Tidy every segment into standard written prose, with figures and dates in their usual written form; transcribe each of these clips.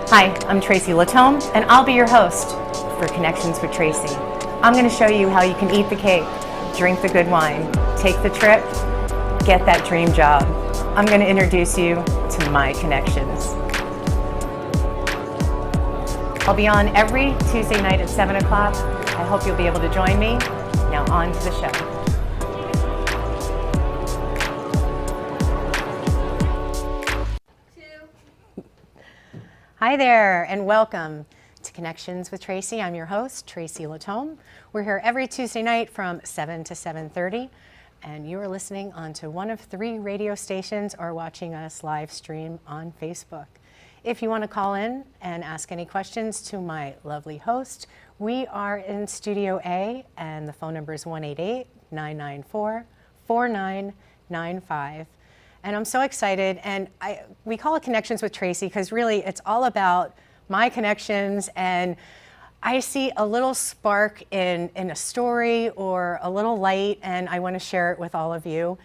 Hi, I'm Tracy Latome, and I'll be your host for Connections with Tracy. I'm going to show you how you can eat the cake, drink the good wine, take the trip, get that dream job. I'm going to introduce you to my connections. I'll be on every Tuesday night at 7 o'clock. I hope you'll be able to join me. Now on to the show. Hi there, and welcome to Connections with Tracy. I'm your host, Tracy Latome. We're here every Tuesday night from 7 to 7:30, and you are listening onto one of 3 radio stations or watching us live stream on Facebook. If you want to call in and ask any questions to my lovely host, we are in Studio A, and the phone number is 1-888-994-4995. And I'm so excited, and we call it Connections with Tracy because really it's all about my connections, and I see a little spark in a story or a little light, and I want to share it with all of you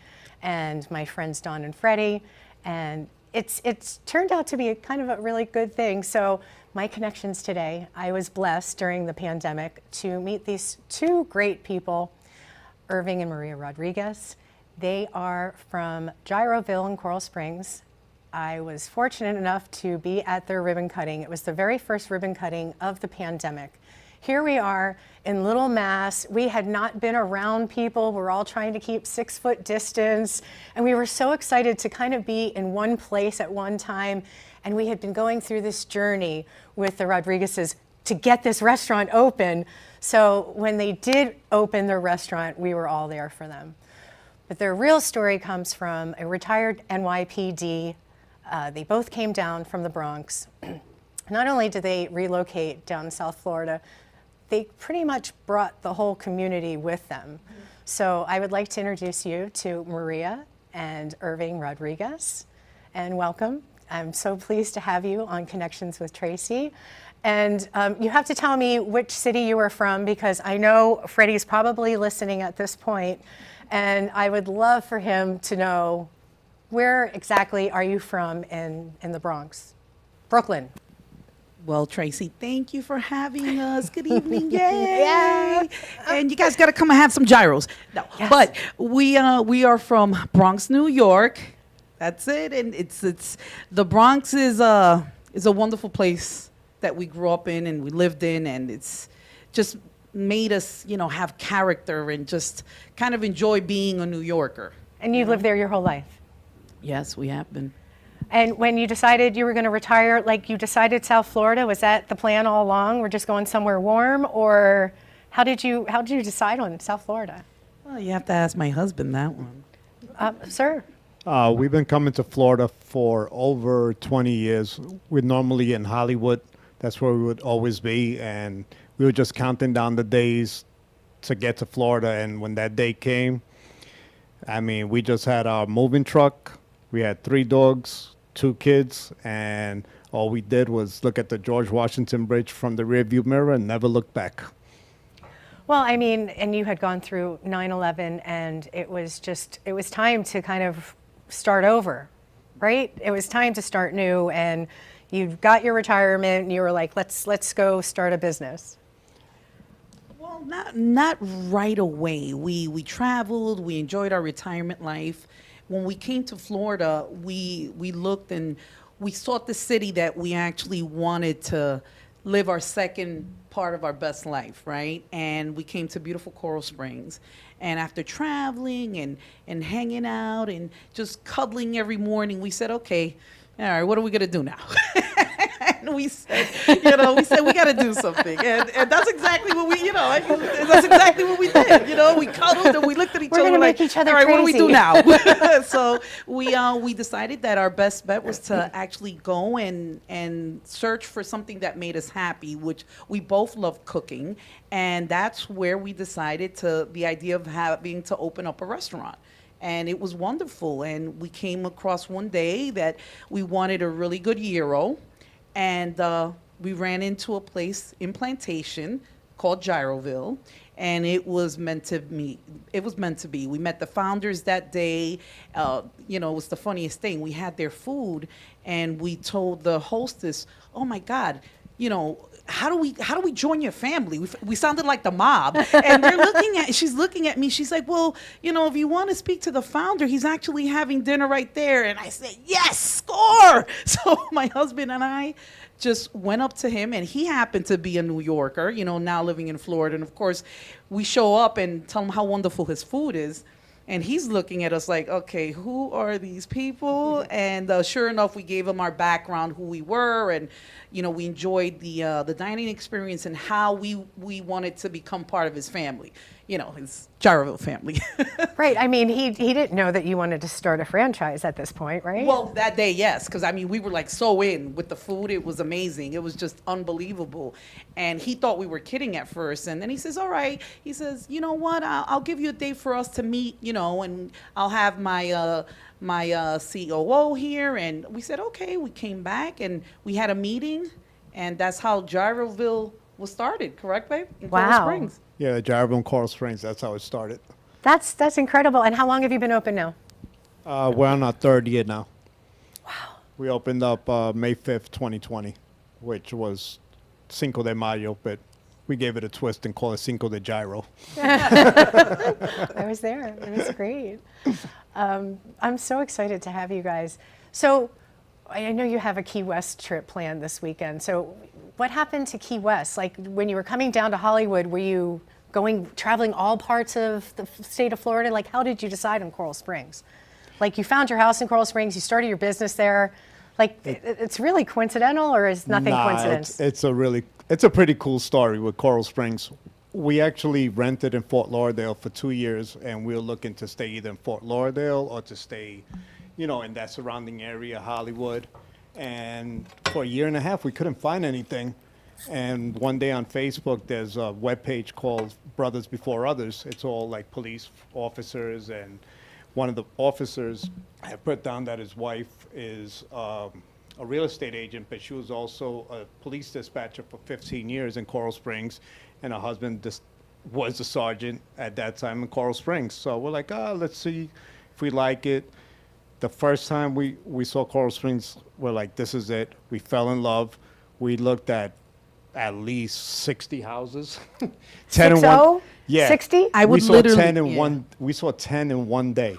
and my friends Dawn and Freddie, and it's turned out to be kind of a really good thing. So my connections today, I was blessed during the pandemic to meet these 2 great people, Irving and Maria Rodriguez. They are from Gyroville in Coral Springs. I was fortunate enough to be at their ribbon cutting. It was the very first ribbon cutting of the pandemic. Here we are in Little Mass. We had not been around people. We're all trying to keep 6-foot distance. And we were so excited to kind of be in one place at one time. And we had been going through this journey with the Rodriguezes to get this restaurant open. So when they did open their restaurant, we were all there for them. But their real story comes from a retired NYPD. They both came down from the Bronx. Not only did they relocate down to South Florida, they pretty much brought the whole community with them. So I would like to introduce you to Maria and Irving Rodriguez, and welcome. I'm so pleased to have you on Connections with Tracy. And you have to tell me which city you are from, because I know Freddie's probably listening at this point, and I would love for him to know, where exactly are you from in the Bronx? Brooklyn. Well, Tracy, thank you for having us. Good evening, yay! Yeah. And you guys got to come and have some gyros. No, Yes. But we are from Bronx, New York. That's it, and it's the Bronx is a wonderful place that we grew up in and we lived in, and it's just made us, have character and just kind of enjoy being a New Yorker. And you lived there your whole life? Yes, we have been. And when you decided you were going to retire, like you decided South Florida, was that the plan all along? We're just going somewhere warm, or how did you decide on South Florida? Well, you have to ask my husband that one. Sir? We've been coming to Florida for over 20 years. We're normally in Hollywood. That's where we would always be, and we were just counting down the days to get to Florida. And when that day came, I mean, we just had our moving truck. We had 3 dogs, 2 kids, and all we did was look at the George Washington Bridge from the rearview mirror and never look back. Well, I mean, and you had gone through 9/11, and it was time to kind of start over, right? It was time to start new, and you got your retirement, and you were like, let's go start a business. Well, not right away. We traveled, we enjoyed our retirement life. When we came to Florida, we looked and we sought the city that we actually wanted to live our second part of our best life, right? And we came to beautiful Coral Springs. And after traveling and hanging out and just cuddling every morning, we said, okay, all right, what are we going to do now? And we said, we got to do something. And that's exactly what that's exactly what we did. We cuddled and we looked at each other like, each other all right, what do we crazy. do now? So we decided that our best bet was to actually go and search for something that made us happy, which we both love cooking. And that's where we decided the idea of having to open up a restaurant. And it was wonderful. And we came across one day that we wanted a really good gyro. And we ran into a place in Plantation called Gyroville. and it was meant to be. It was meant to be. We met the founders that day. You know, it was the funniest thing. We had their food, and we told the hostess, "Oh my God, you know, how do we join your family?" We sounded like the mob, and she's looking at me. She's like, "Well, you know, if you want to speak to the founder, he's actually having dinner right there." And I said, "Yes, score!" So my husband and I just went up to him, and he happened to be a New Yorker, you know, now living in Florida. And of course, we show up and tell him how wonderful his food is. And he's looking at us like, okay, who are these people? And sure enough, we gave him our background, who we were, and you know, we enjoyed the dining experience and how we wanted to become part of his family, you know, his Gyroville family. Right. I mean, he didn't know that you wanted to start a franchise at this point, right? Well, that day, yes, because I mean, we were like so in with the food. It was amazing. It was just unbelievable. And he thought we were kidding at first. And then he says, all right. He says, you know what? I'll give you a date for us to meet, you know, and I'll have my COO here. And we said, okay. We came back and we had a meeting. And that's how Gyroville was started, correct, babe? In Coral Wow. Springs. Yeah, Gyroville and Coral Springs. That's how it started. That's incredible. And how long have you been open now? We're on our third year now. Wow. We opened up May 5th, 2020, which was Cinco de Mayo, but we gave it a twist and called it Cinco de Gyro. I was there. It was great. I'm so excited to have you guys. So I know you have a Key West trip planned this weekend. So what happened to Key West? Like when you were coming down to Hollywood, were you traveling all parts of the state of Florida? Like how did you decide on Coral Springs? Like you found your house in Coral Springs, you started your business there. Like it's really coincidental, or is nothing coincidence? It's a pretty cool story with Coral Springs. We actually rented in Fort Lauderdale for 2 years, and we were looking to stay either in Fort Lauderdale or to stay, you know, in that surrounding area, Hollywood. And for a year and a half, we couldn't find anything. And one day on Facebook, there's a webpage called Brothers Before Others. It's all like police officers, and one of the officers had put down that his wife is a real estate agent, but she was also a police dispatcher for 15 years in Coral Springs, and her husband was a sergeant at that time in Coral Springs. So we're like, let's see if we like it. The first time we saw Coral Springs, we're like, this is it. We fell in love. We looked at least 60 houses. 10 in one. Yeah. 60? I would we saw literally 10 in yeah. one. We saw 10 in one day.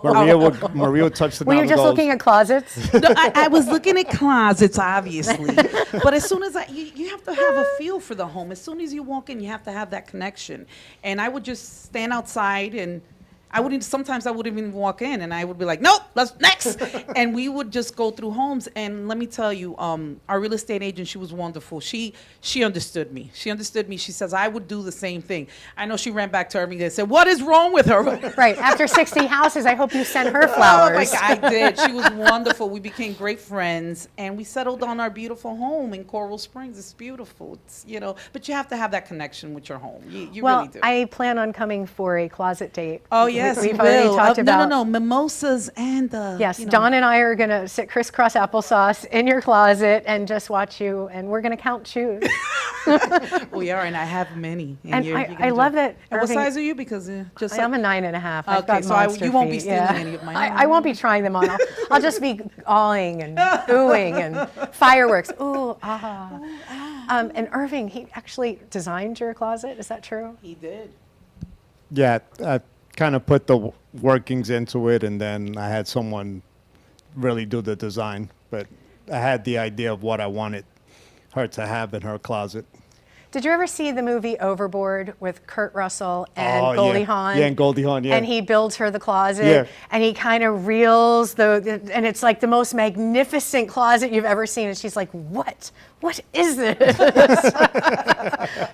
Maria would touch the Were you just looking at closets? No, I was looking at closets, obviously. But as soon as you have to have a feel for the home. As soon as you walk in, you have to have that connection. And I would just stand outside, and sometimes I wouldn't even walk in, and I would be like, nope, let's next. And we would just go through homes. And let me tell you, our real estate agent, she was wonderful. She understood me. She understood me. She says, I would do the same thing. I know she ran back to Irving and said, what is wrong with her? Right. After 60 houses, I hope you sent her Oh my flowers. God, I did. She was wonderful. We became great friends, and we settled on our beautiful home in Coral Springs. It's beautiful. It's, you know, but you have to have that connection with your home. You Well, really do. I plan on coming for a closet date. Oh yes, We've you already will. talked about. No, mimosas and Yes, you know. Dawn and I are going to sit crisscross applesauce in your closet and just watch you, and we're going to count shoes. We are, and I have many. And you're I gonna love do- that And what Irving- size are you? Because just I'm a 9.5. I've Okay, got so monster you won't be feet, stealing yeah. any of mine. I won't be trying them on. I'll just be awing and oohing and fireworks. Ooh, ah. And Irving, he actually designed your closet. Is that true? He did. Yeah, I kind of put the workings into it, and then I had someone really do the design. But I had the idea of what I wanted her to have in her closet. Did you ever see the movie Overboard with Kurt Russell and Oh, Goldie yeah. Hawn? Yeah, and Goldie Hawn, yeah. And he builds her the closet, Yeah. and he kind of reels and it's like the most magnificent closet you've ever seen. And she's like, "What? What is this?"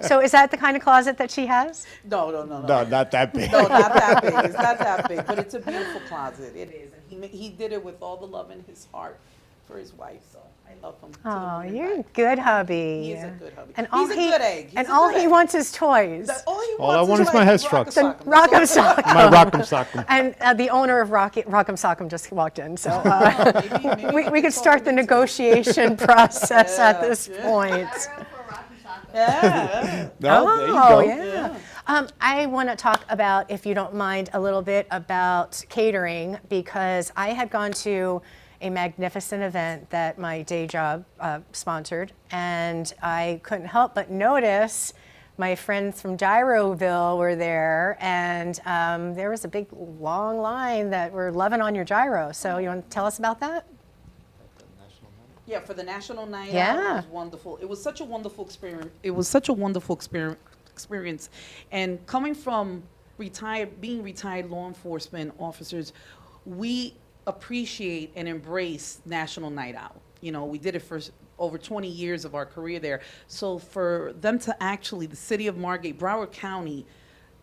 So is that the kind of closet that she has? No. No, not that big. No, not that big. It's not that big, but it's a beautiful closet. It is, and he did it with all the love in his heart for his wife. So I love him. to the Oh, moon and you're a back. good hubby. He is a good hubby. And He's a good egg. And He's a all good he egg. wants is toys. All he All I wants want is my like head rock struck. a sock him. Rock'em That's all. sock'em. My rock'em sock'em. And the owner of Rock'em Sock'em just walked in, so Maybe we can could talk start the him into it. negotiation process at Yeah, this yeah. point. Yeah. No, there you Oh, go. yeah. I want to talk about, if you don't mind, a little bit about catering, because I had gone to a magnificent event that my day job sponsored, and I couldn't help but notice my friends from Gyroville were there, and there was a big long line that were loving on your gyro. So you want to tell us about that? Yeah, for the National Night Yeah. Out, it was wonderful. It was such a wonderful experience. It was such a wonderful experience. And coming from being retired law enforcement officers, we appreciate and embrace National Night Out. You know, we did it for over 20 years of our career there. So for them to actually, the city of Margate, Broward County,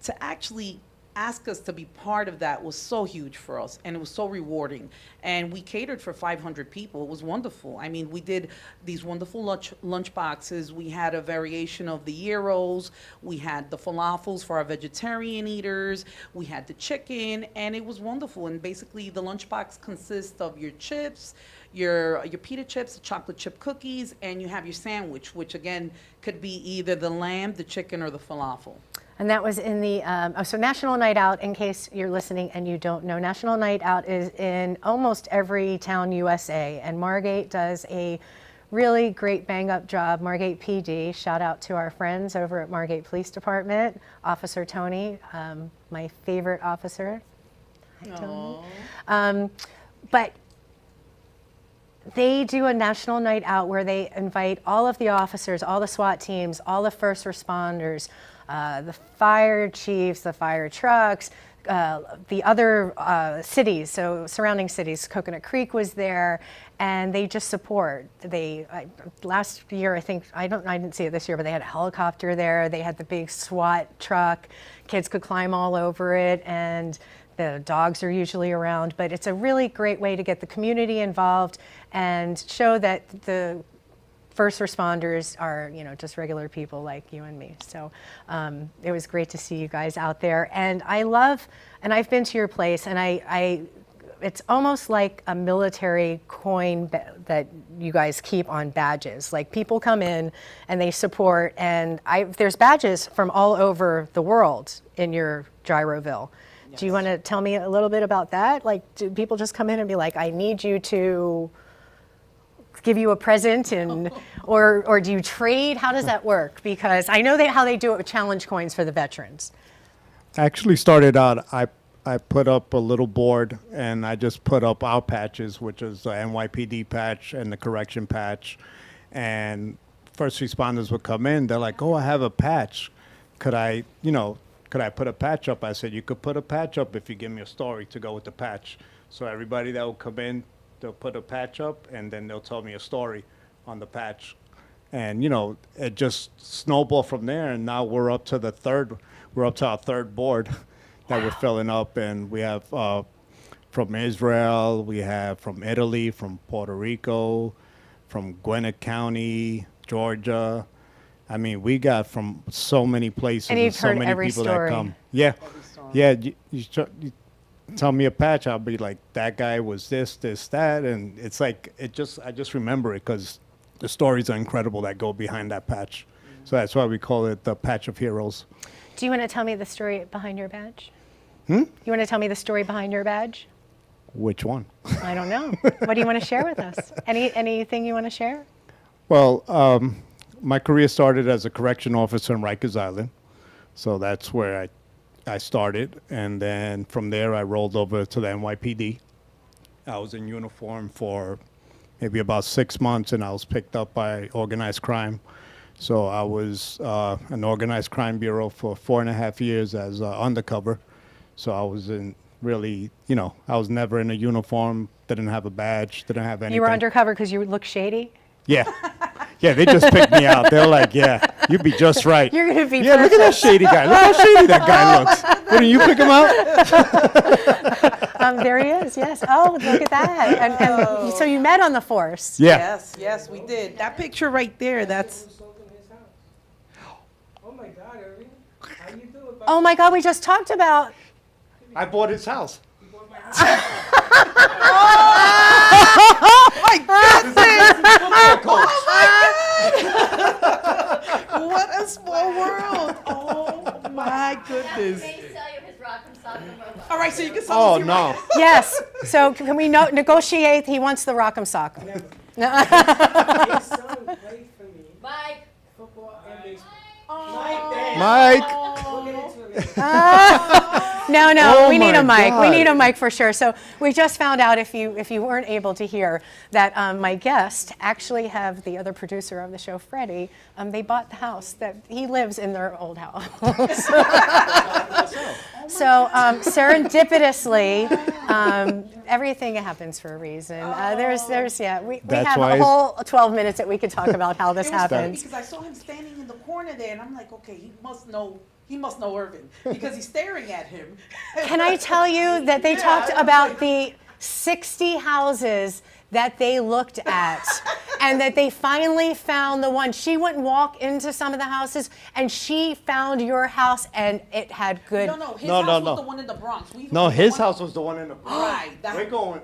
to actually ask us to be part of that was so huge for us, and it was so rewarding. And we catered for 500 people. It was wonderful. I mean, we did these wonderful lunch boxes. We had a variation of the gyros. We had the falafels for our vegetarian eaters. We had the chicken, and it was wonderful. And basically, the lunch box consists of your chips, your pita chips, the chocolate chip cookies, and you have your sandwich, which again could be either the lamb, the chicken, or the falafel. And that was in the, so National Night Out, in case you're listening and you don't know, National Night Out is in almost every town USA, and Margate does a really great bang-up job. Margate PD, shout out to our friends over at Margate Police Department, Officer Tony, my favorite officer. Hi, Tony. But they do a National Night Out where they invite all of the officers, all the SWAT teams, all the first responders, the fire chiefs, the fire trucks, the other cities, so surrounding cities. Coconut Creek was there, and they just support. Last year, I think, I didn't see it this year, but they had a helicopter there. They had the big SWAT truck. Kids could climb all over it, and the dogs are usually around. But it's a really great way to get the community involved and show that the first responders are, just regular people like you and me. So it was great to see you guys out there. And I've been to your place, and it's almost like a military coin that you guys keep on badges. Like, people come in and they support, and there's badges from all over the world in your Gyroville. Yes. Do you want to tell me a little bit about that? Like, do people just come in and be like, I need you to give you a present, and or do you trade? How does that work? Because I know how they do it with challenge coins for the veterans. Actually started out, I put up a little board, and I just put up our patches, which is the NYPD patch and the correction patch. And first responders would come in, they're like, oh, I have a patch. Could I put a patch up? I said, you could put a patch up if you give me a story to go with the patch. So everybody that would come in, they'll put a patch up, and then they'll tell me a story on the patch. And, it just snowballed from there, and now we're up to our third board that we're filling up, and we have from Israel, we have from Italy, from Puerto Rico, from Gwinnett County, Georgia. I mean, we got from so many places, and you've so heard many every people story. that come. Yeah, yeah. You tell me a patch, I'll be like, that guy was this, that, and it's like I just remember it because the stories are incredible that go behind that patch. So that's why we call it the Patch of Heroes. Do you want to tell me the story behind your badge? You want to tell me the story behind your badge? Which one? I don't know. What do you want to share with us? Anything you want to share? Well, my career started as a correction officer in Rikers Island. So that's where I started. And then from there, I rolled over to the NYPD. I was in uniform for maybe about 6 months, and I was picked up by organized crime. So I was an organized crime bureau for 4.5 years as undercover. So I was in really, I was never in a uniform, didn't have a badge, didn't have anything. You were undercover because you look shady? Yeah. Yeah, they just picked me out. They're like, yeah, you'd be just right. You're going to be Yeah, perfect. look at that shady guy. Look how shady that guy looks. Wouldn't you pick him out? There he is, yes. Oh, look at that. And so you met on the force. Yeah. Yes, we did. That picture right there, that's... Oh my God, Irving. How you doing? Oh my God, we just talked about. I bought his house. What a small world. Oh my goodness. May sell you his Rock'em Sock'em robot. All right, so you can sell Oh us your no. rocket. Yes. So can we negotiate? He wants the Rock'em Sock'em. His son played for me, Mike, football and baseball. Oh. Mike. We'll get into it later. No, Oh we need my a mic. We God. need a mic for sure. So we just found out, if you weren't able to hear, that my guest actually have the other producer of the show, Freddie. They bought the house that he lives in, their old house. So serendipitously, everything happens for a reason. We That's have why a it's- whole 12 minutes that we could talk about how this It was funny happens. because I saw him standing in the corner there, and I'm like, okay, he must know Irving because he's staring at him. Can I tell you that they talked about the 60 houses that they looked at and that they finally found the one? She went and walk into some of the houses and she found your house and it had good. No, his No, house no, was no. the one in the Bronx. No, the his one- house was the one in the. Right. That, We're going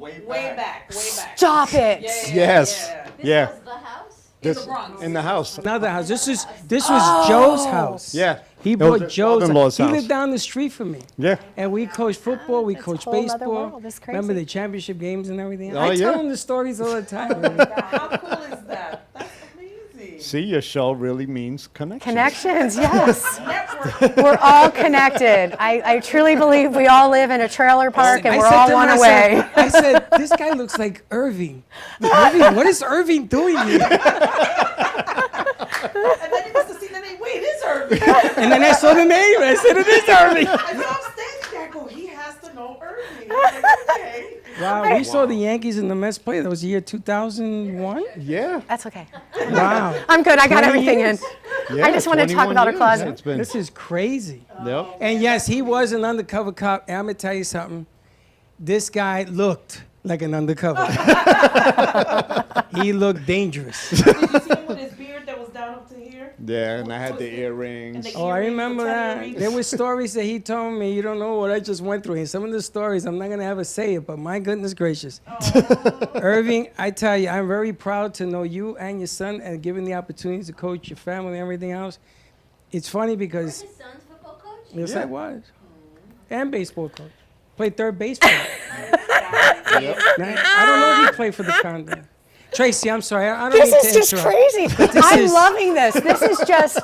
way back. way back. Stop it. Yes. this Yeah. was the house? In the Bronx. In the house. Another house. This was Joe's house. Yeah. He It was bought his Joe's father-in-law's He house. lived down the street from me. Yeah. And we coached football, we That's a coached whole other baseball. world. It's Remember crazy. the championship games and everything? Oh, I tell yeah. him the stories all the time. How cool is that? That's amazing. See, your show really means connection. Connections, yes. Network. We're all connected. I truly believe we all live in a trailer park and I we're said all to him, one I away. said, I said, this guy looks like Irving. Irving, what is Irving doing here? And then you must have seen the name. Wait, it is Irving. And then I saw the name and I said, it is Irving. I know I'm standing there. I go, he has to know Irving. I'm like, okay. Wow, we saw the Yankees and the Mets play. That was the year 2001. Yeah. That's okay. Wow. I'm good. I got 20 everything in. years? Yeah, I just want to talk 21 about our years. closet. It's been. This is crazy. Yep. And yes, he was an undercover cop. And I'm gonna tell you something. This guy looked like an undercover. He looked dangerous. Did you see him with his beard that was down up to here? Yeah, and I had the And earrings. the Oh, I earrings, remember the that. earrings. There were stories that he told me. You don't know what I just went through. And some of the stories, I'm not gonna ever say it, but my goodness gracious, Irving, I tell you, I'm very proud to know you and your son, and given the opportunity to coach your family and everything else. It's funny because His son's football coach? yes, Yeah. I was, and baseball coach. Played third base for him. Yep. I don't know if he played for the Condor. Tracy, I'm sorry. I don't This mean is to just interrupt. crazy. I'm is- loving this. This is just,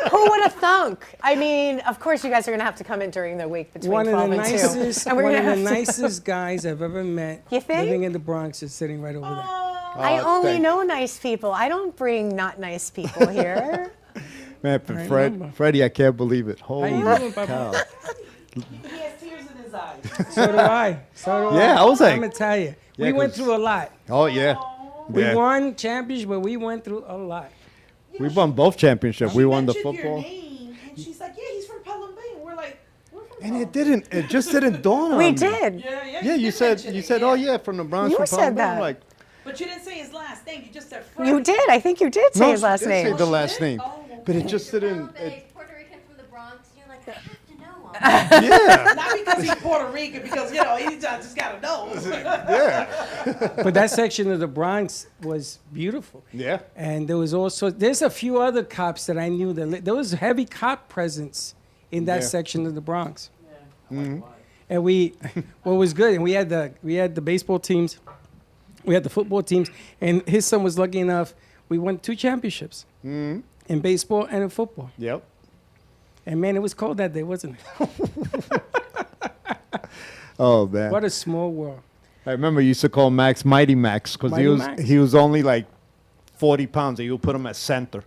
who would have thunk? I mean, of course, you guys are going to have to come in during the week between One of 12 the and 2. nicest, And we're one gonna of the have to- nicest guys I've ever met. You think? Living in the Bronx is sitting right over there. I Oh, only thank- know nice people. I don't bring not nice people here. Man, I Fred, remember. Freddie, I can't believe it. you Holy doing, Papa? cow. He has tears in his eyes. So do I. So do Yeah, I was like- I'm gonna tell you, Yeah, we went 'cause- through a lot. Oh yeah. We Yeah. won championships, but we went through a lot. We won both championships. We won the Mentioned your football. name, and she's like, yeah, he's from Pelham Bay. And we're like, we're from And Pelham. it just didn't dawn on We me. did. Yeah, you did said, mention you it, said, oh yeah, from the Bronx. You from said Palm Bay. I'm that. like, But you didn't say his last name. You just said Fred. You did. I think you did say no, his she last did name. say the she last did? name, Oh, but it okay. just Palm didn't. Bay, Puerto Rican from the Bronx. You're like, I have to know him. Yeah, Not because he's Puerto Rican, because, you know, he just got to know. yeah, But that section of the Bronx was beautiful. yeah. And there was also, there's a few other cops that I knew there was heavy cop presence in that Yeah. section of the Bronx. And what was good, and we had the baseball teams, we had the football teams, and his son was lucky enough, we won 2 championships in baseball and in football. Yep. And man, it was cold that day, wasn't it? Oh man. What a small world. I remember you used to call Max Mighty Max because Mighty Max. he was only like 40 pounds, and you would put him at center,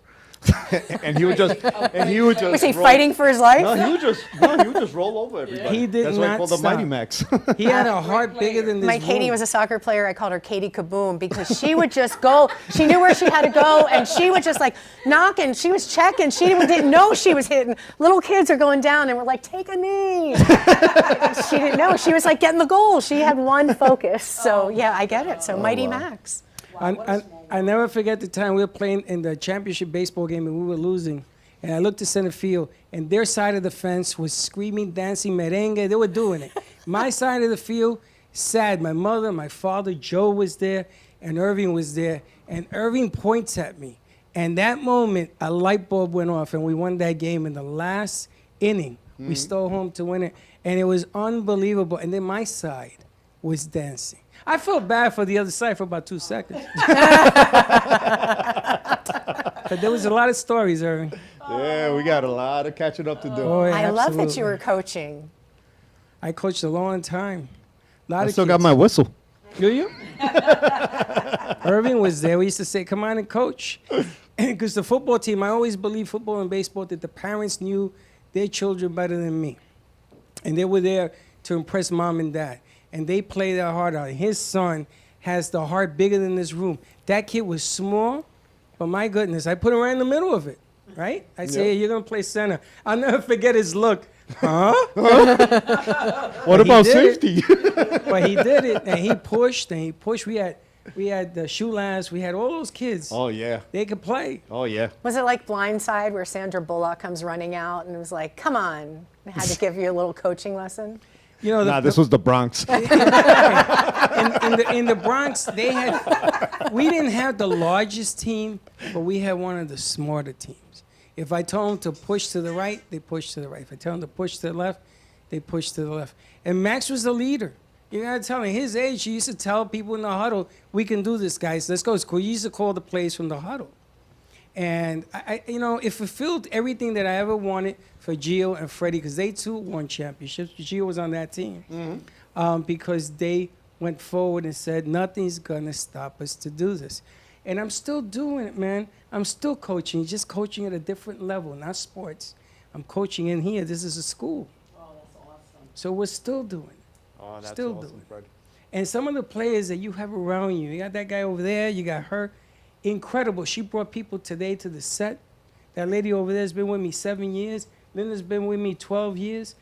and he would just Was he roll- fighting for his life? No, he would just roll over everybody. He did That's why I not called him Mighty stop. Max. He had a heart bigger than this My Katie room. was a soccer player. I called her Katie Kaboom because she would just go. She knew where she had to go, and she would just like knock, and she was checking. She didn't know she was hitting. Little kids are going down, and we're like, take a knee. She didn't know. She was like getting the goal. She had one focus. So yeah, I get it. So Mighty Max. I never forget the time we were playing in the championship baseball game and we were losing. And I looked to center field, and their side of the fence was screaming, dancing, merengue. They were doing it. My side of the field, sad. My mother, my father, Joe was there, and Irving was there. And Irving points at me. And that moment, a light bulb went off, and we won that game in the last inning We stole home to win it, and it was unbelievable. And then my side was dancing. I felt bad for the other side for about 2 seconds. But there was a lot of stories, Irving. Yeah, we got a lot of catching up to do. Oh, yeah, I love that absolutely. you were coaching. I coached a long time. I still got my whistle. Do you? Irving was there. We used to say, come on and coach. Because the football team, I always believe football and baseball, that the parents knew their children better than me. And they were there to impress mom and dad. And they played their heart out. His son has the heart bigger than this room. That kid was small, but my goodness, I put him right in the middle of it, right? I say, hey, you're going to play center. I'll never forget his look. Huh? What about did safety? But he did it, and he pushed, and he pushed. We had the shoe lads. We had all those kids. Oh, yeah. They could play. Oh, yeah. Was it like Blindside where Sandra Bullock comes running out and it was like, come on, I had to give you a little coaching lesson? You know, Nah, this was the Bronx. in the Bronx, we didn't have the largest team, but we had one of the smarter teams. If I told them to push to the right, they pushed to the right. If I tell them to push to the left, they pushed to the left. And Max was the leader. You gotta tell him, his age, he used to tell people in the huddle, we can do this, guys. Let's go. It's cool. He used to call the plays from the huddle. And, it fulfilled everything that I ever wanted for Gio and Freddie, because they, too, won championships. Gio was on that team. Because they went forward and said, nothing's going to stop us to do this. And I'm still doing it, man. I'm still coaching, just coaching at a different level, not sports. I'm coaching in here. This is a school. Oh, that's awesome. So we're still doing it. Oh, that's Still awesome, doing it. Fred. And some of the players that you have around you, you got that guy over there, you got her. Incredible. She brought people today to the set. That lady over there has been with me 7 years. Linda's been with me 12 years.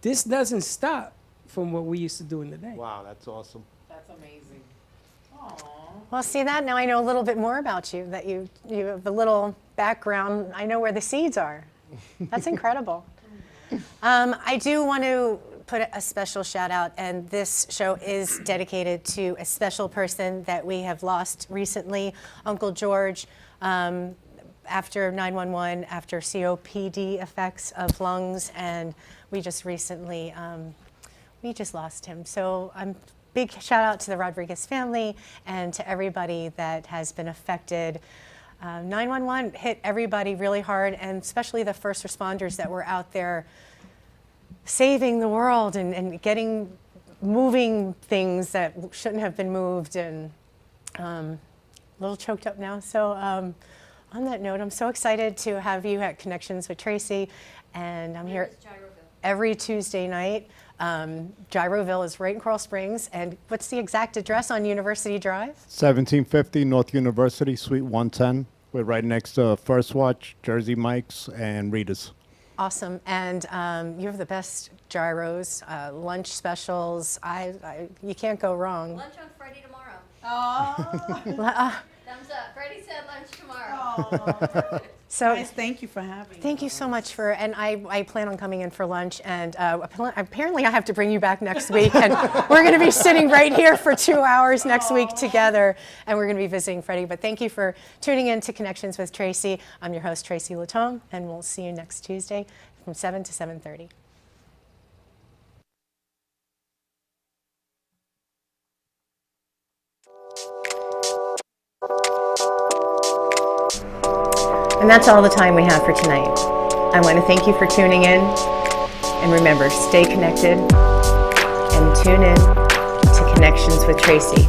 This doesn't stop from what we used to do in the day. Wow, that's awesome. That's amazing. Aww. Well, see that? Now I know a little bit more about you, that you have a little background. I know where the seeds are. That's incredible. I do want to put a special shout out, and this show is dedicated to a special person that we have lost recently, Uncle George, after 911, after COPD effects of lungs, and we just recently, we just lost him. So big shout out to the Rodriguez family and to everybody that has been affected. 911 hit everybody really hard, and especially the first responders that were out there saving the world and moving things that shouldn't have been moved, and a little choked up now. So on that note, I'm so excited to have you at Connections with Tracy, and I'm here every Tuesday night. Gyroville is right in Coral Springs, and what's the exact address on University Drive? 1750 North University, Suite 110. We're right next to First Watch, Jersey Mike's, and Rita's. Awesome, and you have the best gyros, lunch specials. You can't go wrong. Lunch on Friday tomorrow. Oh. Thumbs up. Freddie said lunch tomorrow. Oh. So Guys, thank you for having me. thank you so much and I plan on coming in for lunch, and apparently I have to bring you back next week, and we're going to be sitting right here for 2 hours next week together, and we're going to be visiting Freddie. But thank you for tuning in to Connections with Tracy. I'm your host, Tracy Latome, and we'll see you next Tuesday from 7 to 7:30. And that's all the time we have for tonight. I want to thank you for tuning in. And remember, stay connected and tune in to Connections with Tracy.